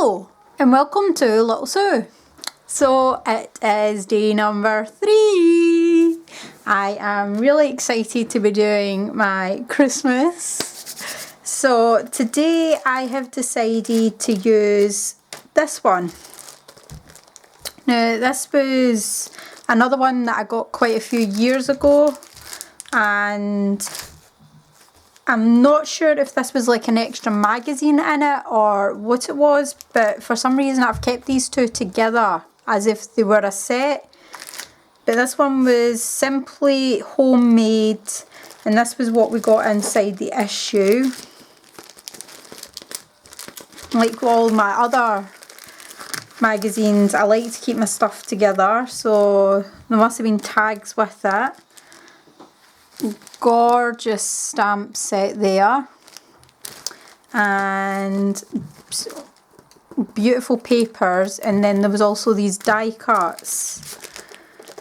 Hello and welcome to Little Sue. So it is day number 3. I am really excited to be doing my Christmas. So today I have decided to use this one. Now this was another one that I got quite a few years ago, and I'm not sure if this was like an extra magazine in it or what it was, but for some reason I've kept these two together as if they were a set. But this one was simply homemade, and this was what we got inside the issue. Like all my other magazines, I like to keep my stuff together, so there must have been tags with it. Gorgeous stamp set there, and beautiful papers, and then there was also these die cuts.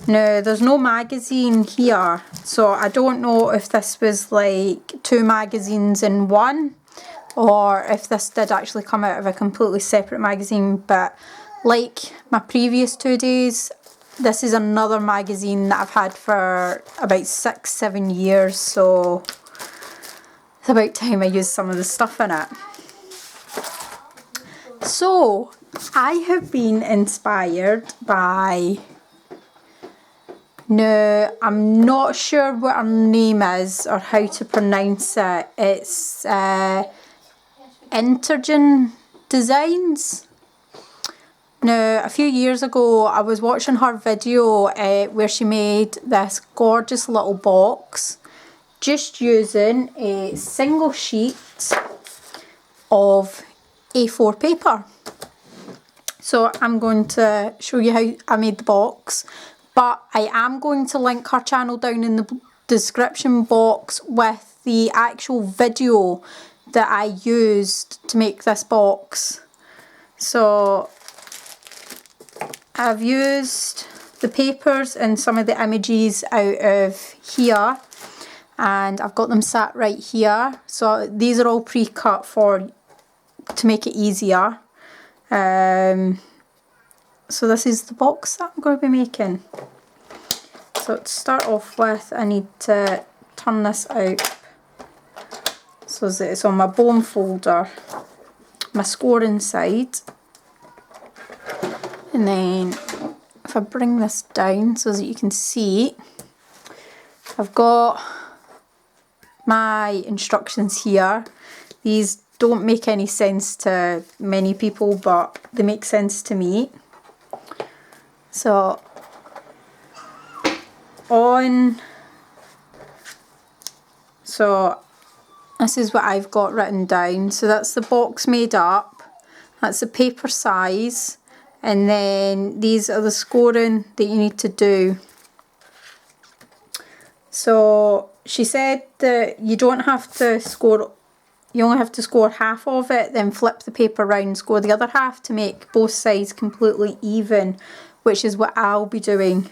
Now there's no magazine here, so I don't know if this was like 2 magazines in one or if this did actually come out of a completely separate magazine, but like my previous 2 days, this is another magazine that I've had for about 6-7 years, so it's about time I use some of the stuff in it. So I have been inspired by, now I'm not sure what her name is or how to pronounce it. It's Intergen Designs. Now, a few years ago, I was watching her video where she made this gorgeous little box just using a single sheet of A4 paper. So I'm going to show you how I made the box, but I am going to link her channel down in the description box with the actual video that I used to make this box. So I've used the papers and some of the images out of here, and I've got them sat right here. So these are all pre-cut to make it easier. So this is the box that I'm going to be making. So to start off with, I need to turn this out so that it's on my bone folder, my scoring side. And then if I bring this down so that you can see, I've got my instructions here. These don't make any sense to many people, but they make sense to me. So this is what I've got written down. So that's the box made up, that's the paper size, and then these are the scoring that you need to do. So she said that you don't have to score, you only have to score half of it, then flip the paper round, score the other half to make both sides completely even, which is what I'll be doing.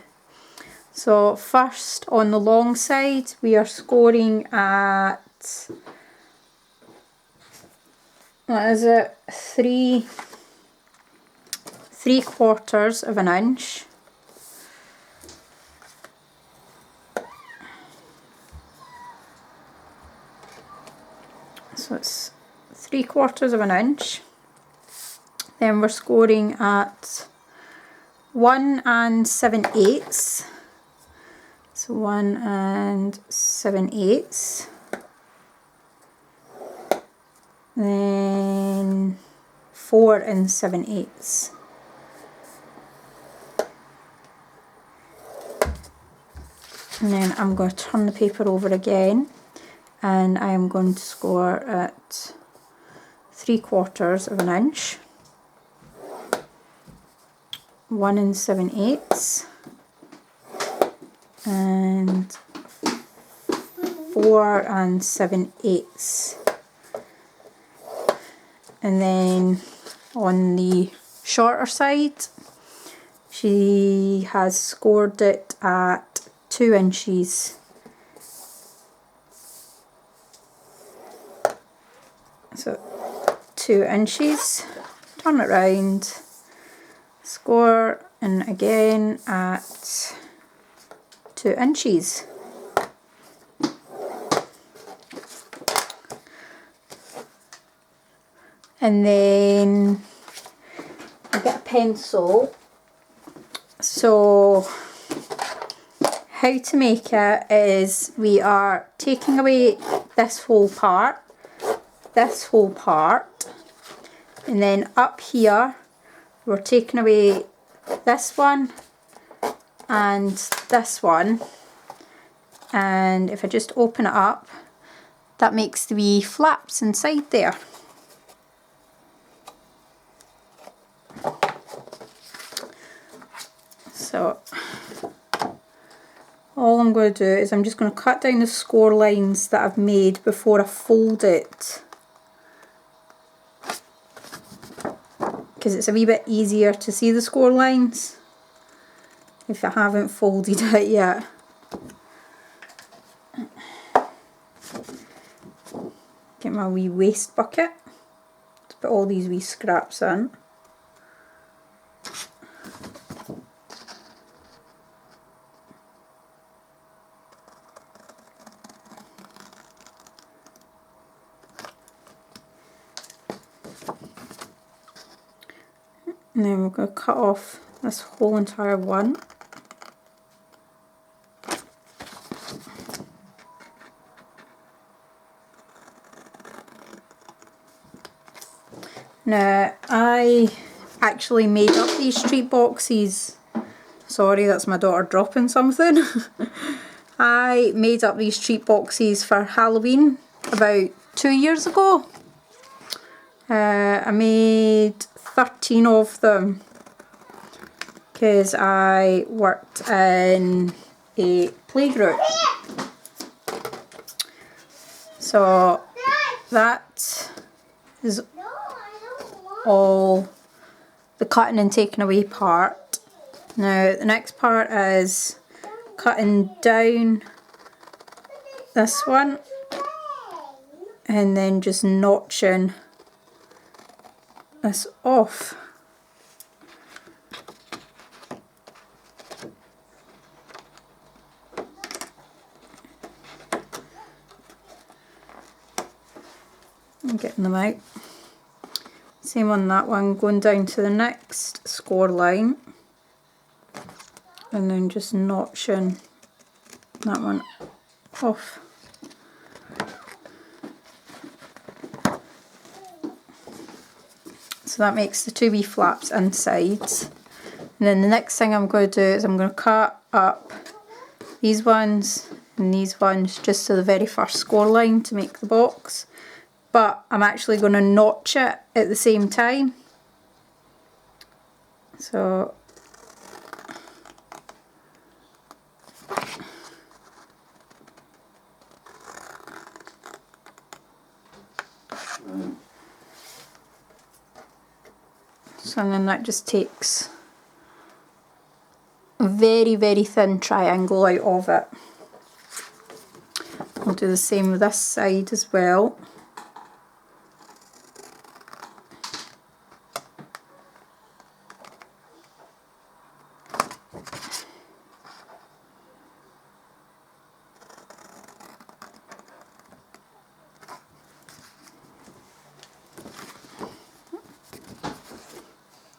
So first, on the long side, we are scoring at, what is it, 3/4 of an inch. So it's 3/4 of an inch. Then we're scoring at 1 7/8. So 1 7/8. Then 4 7/8. And then I'm going to turn the paper over again, and I am going to score at 3/4 of an inch, 1 7/8, and 4 7/8. And then on the shorter side, she has scored it at 2 inches. So 2 inches. turn it round, score, and again at 2 inches. And then I get a pencil. So how to make it is we are taking away this whole part, and then up here we're taking away this one and this one, and if I just open it up, that makes the wee flaps inside there. So all I'm going to do is I'm just going to cut down the score lines that I've made before I fold it, because it's a wee bit easier to see the score lines if I haven't folded it yet. Get my wee waste bucket to put all these wee scraps in. And then we're going to cut off this whole entire one. Now, I actually made up these treat boxes. Sorry, that's my daughter dropping something. I made up these treat boxes for Halloween about 2 years ago. I made 13 of them because I worked in a playgroup. So that is all the cutting and taking away part. Now the next part is cutting down this one and then just notching this off. I'm getting them out. Same on that one, going down to the next score line and then just notching that one off. So that makes the two wee flaps inside. And then the next thing I'm going to do is I'm going to cut up these ones and these ones just to the very first score line to make the box. But I'm actually going to notch it at the same time. So and then that just takes a very, very thin triangle out of it. I'll do the same with this side as well.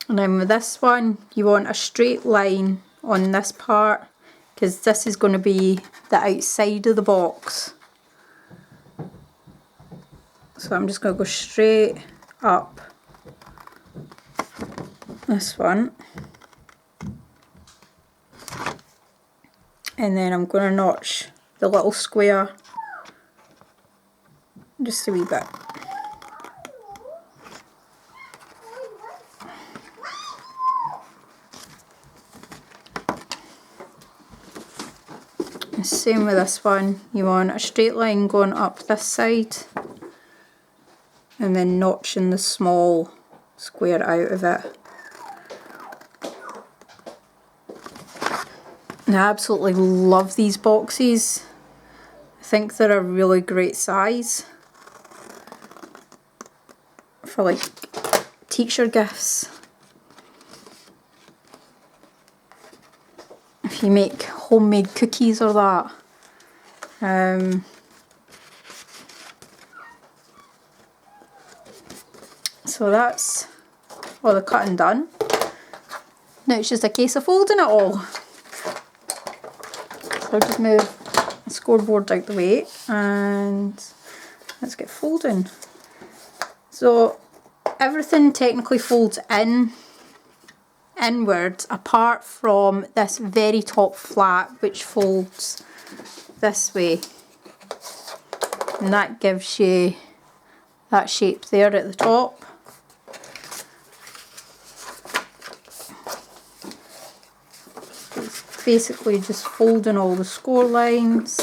And then with this one, you want a straight line on this part because this is going to be the outside of the box. So I'm just going to go straight up this one. And then I'm going to notch the little square just a wee bit. Same with this one, you want a straight line going up this side and then notching the small square out of it. And I absolutely love these boxes. I think they're a really great size for like teacher gifts. If you make homemade cookies or that. So that's all the cutting done. Now it's just a case of folding it all. So I'll just move the scoreboard out the way and let's get folding. So everything technically folds inwards apart from this very top flap which folds this way, and that gives you that shape there at the top. It's basically just folding all the score lines.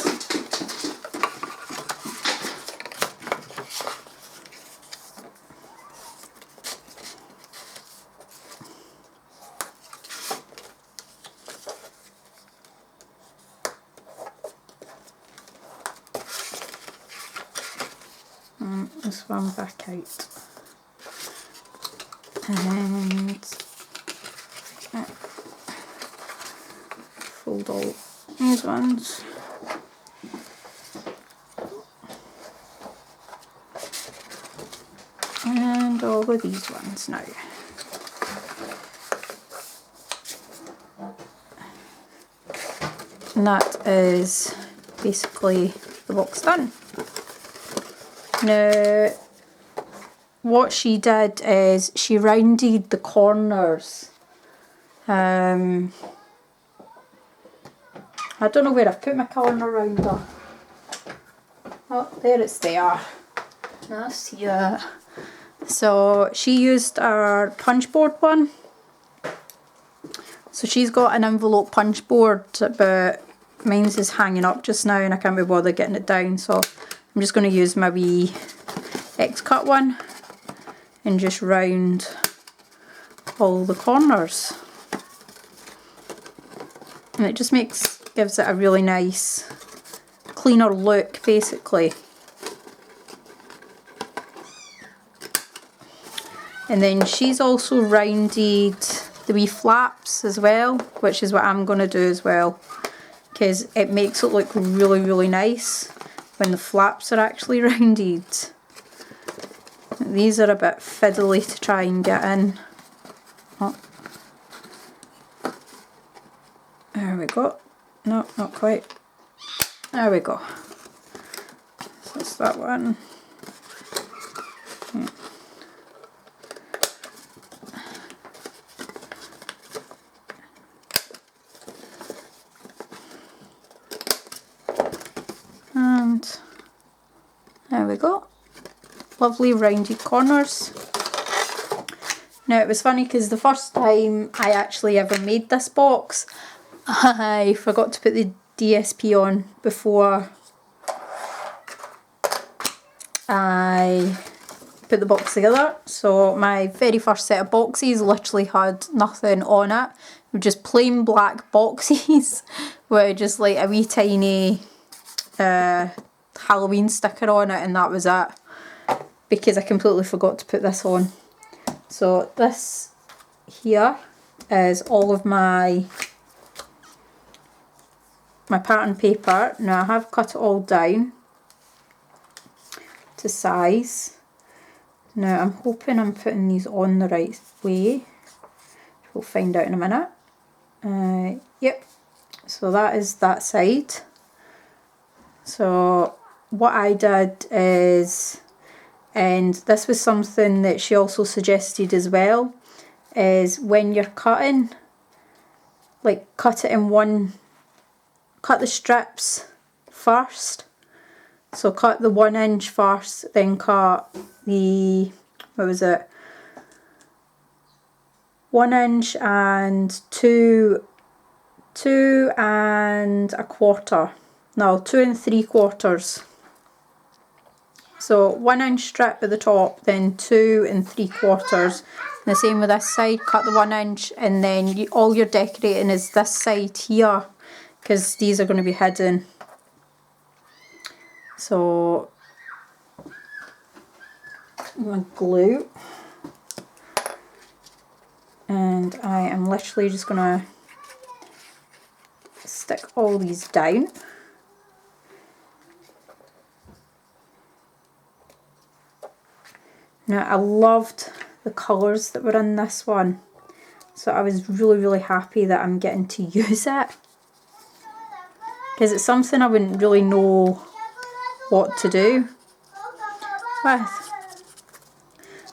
This one back out, and fold all these ones, and all of these ones now. And that is basically the box done. Now, what she did is she rounded the corners. I don't know where I put my corner rounder. Oh, there it's there. Let's see that. So she used our punch board one. So she's got an envelope punch board, but mine's is hanging up just now and I can't be bothered getting it down. So I'm just going to use my wee X-cut one and just round all the corners. And it just gives it a really nice, cleaner look basically. And then she's also rounded the wee flaps as well, which is what I'm going to do as well, because it makes it look really, really nice when the flaps are actually rounded. These are a bit fiddly to try and get in. Oh. There we go. No, not quite. There we go. So that's that one. And there we go. Lovely rounded corners. Now it was funny because the first time I actually ever made this box, I forgot to put the DSP on before I put the box together. So my very first set of boxes literally had nothing on it. They were just plain black boxes with just like a wee tiny Halloween sticker on it, and that was it, because I completely forgot to put this on. So this here is all of my pattern paper. Now I have cut it all down to size. Now I'm hoping I'm putting these on the right way. We'll find out in a minute. Yep, so that is that side. So what I did is, and this was something that she also suggested as well, is when you're cutting, like cut the strips first. So cut the 1 inch first, then cut the, what was it, 1 inch and 2 and a quarter. No, 2 3/4. So 1 inch strip at the top, then 2 3/4. And the same with this side, cut the 1 inch, and then all you're decorating is this side here, because these are going to be hidden. So my glue. And I am literally just going to stick all these down. Now I loved the colours that were in this one, so I was really happy that I'm getting to use it, because it's something I wouldn't really know what to do with.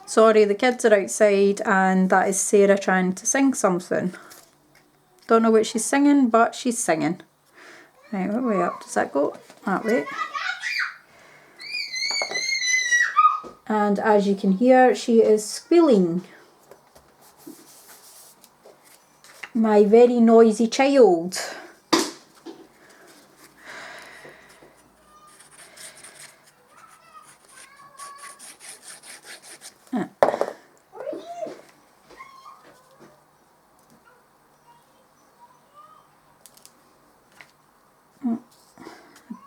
Sorry, the kids are outside and that is Sarah trying to sing something. Don't know what she's singing, but she's singing. Right, what way up does that go? That way. And as you can hear, she is squealing. My very noisy child. I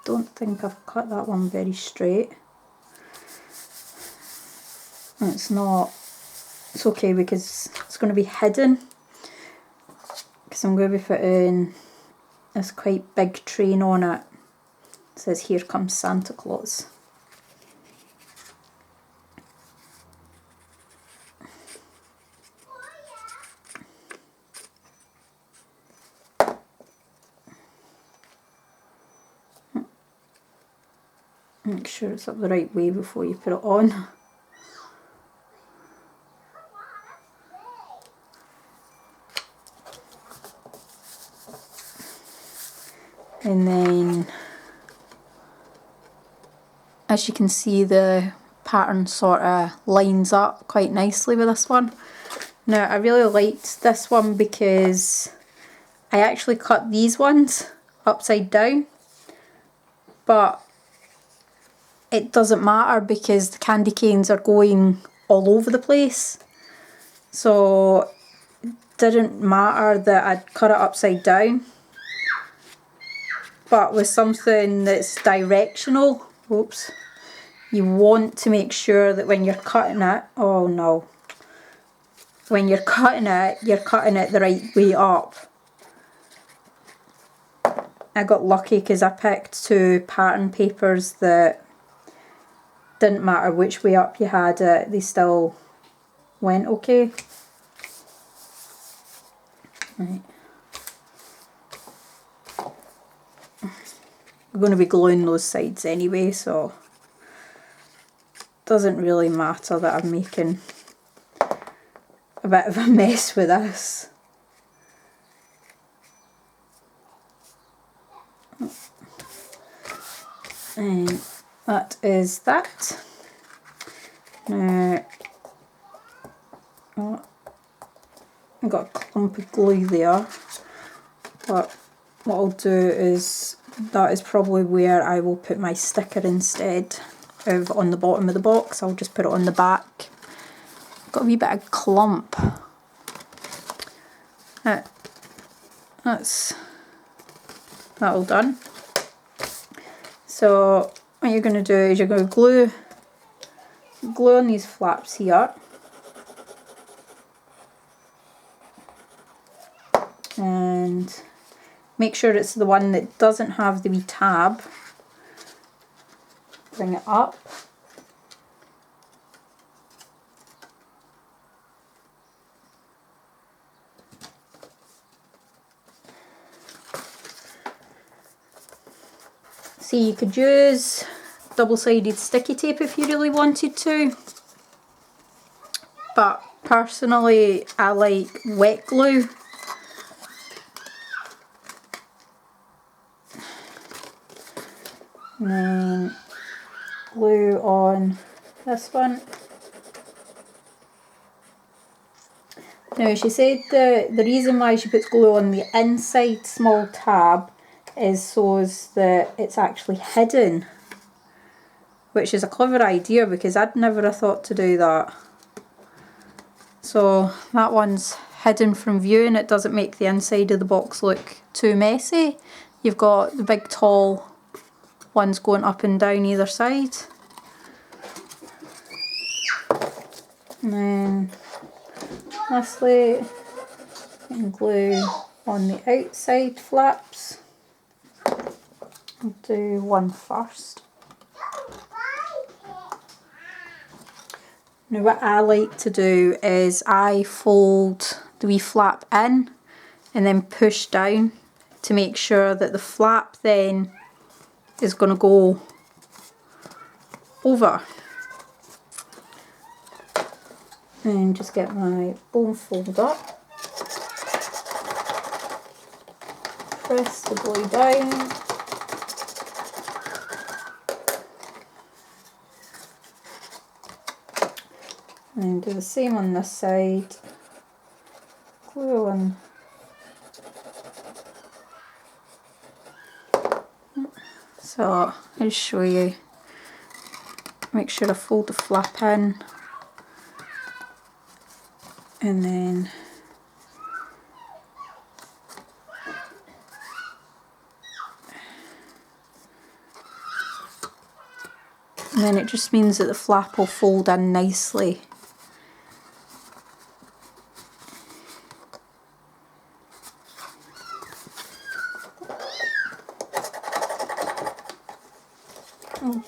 don't think I've cut that one very straight. It's not, it's okay because it's going to be hidden, because I'm going to be putting this quite big train on it. It says "Here Comes Santa Claus." Make sure it's up the right way before you put it on. And then, as you can see, the pattern sort of lines up quite nicely with this one. Now I really liked this one because I actually cut these ones upside down, but it doesn't matter because the candy canes are going all over the place. So it didn't matter that I'd cut it upside down. But with something that's directional, oops, you want to make sure that when you're cutting it, oh no, when you're cutting it the right way up. I got lucky because I picked two pattern papers that didn't matter which way up you had it, they still went okay. Right. We're going to be gluing those sides anyway, so it doesn't really matter that I'm making a bit of a mess with this. And that is that. Now, oh, I've got a clump of glue there, but what I'll do is, that is probably where I will put my sticker instead of on the bottom of the box. I'll just put it on the back. Got a wee bit of clump. That's that all done. So what you're going to do is you're going to glue on these flaps here. And make sure it's the one that doesn't have the wee tab. Bring it up. See, you could use double-sided sticky tape if you really wanted to, but personally I like wet glue. And then glue on this one. Now she said the reason why she puts glue on the inside small tab is so that it's actually hidden, which is a clever idea because I'd never have thought to do that. So that one's hidden from view and it doesn't make the inside of the box look too messy. You've got the big tall ones going up and down either side. And then lastly and glue on the outside flaps. I'll do one first. Now what I like to do is I fold the wee flap in and then push down to make sure that the flap then is going to go over. And just get my bone folder, press the glue down, and do the same on this side, glue on. So I'll show you, make sure I fold the flap in, and then it just means that the flap will fold in nicely.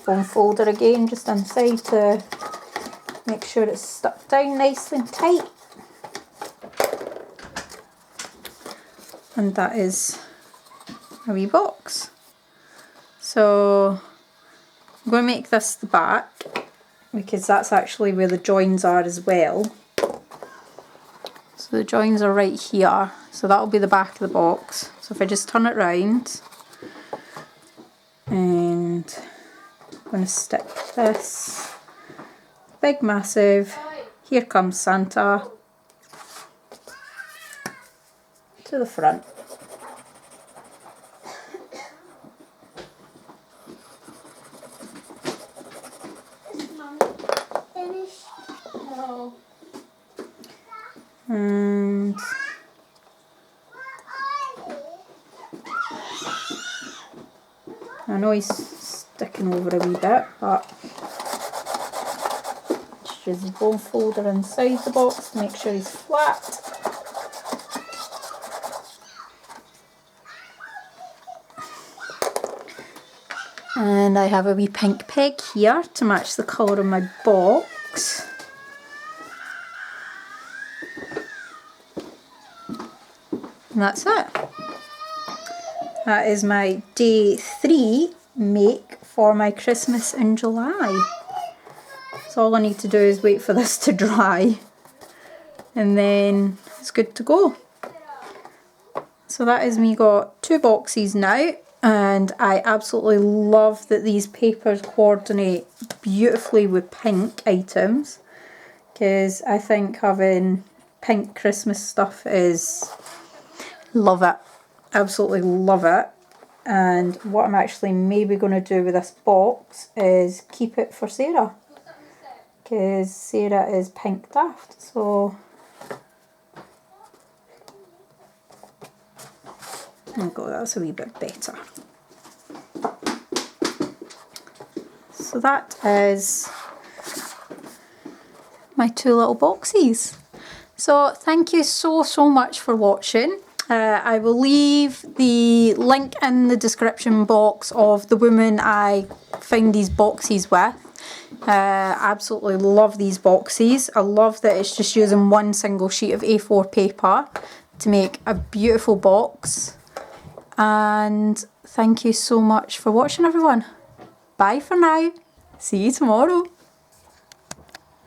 Bone folder again just inside to make sure it's stuck down nicely and tight. And that is a wee box. So I'm going to make this the back because that's actually where the joins are as well. So the joins are right here, so that'll be the back of the box. So if I just turn it round, and I'm going to stick this big massive "Here Comes Santa" to the front. And I know he's sticking over a wee bit, but just use the bone folder inside the box to make sure he's flat. And I have a wee pink peg here to match the colour of my box. And that's it. That is my day 3 make for my Christmas in July. So all I need to do is wait for this to dry, and then it's good to go. So that is me got 2 boxes now, and I absolutely love that these papers coordinate beautifully with pink items, because I think having pink Christmas stuff is, love it, absolutely love it. And what I'm actually maybe going to do with this box is keep it for Sarah, because Sarah is pink daft. So there we go, that's a wee bit better. So that is my 2 little boxes. So thank you so much for watching. I will leave the link in the description box of the woman I found these boxes with. Absolutely love these boxes. I love that it's just using one single sheet of A4 paper to make a beautiful box. And thank you so much for watching, everyone. Bye for now. See you tomorrow.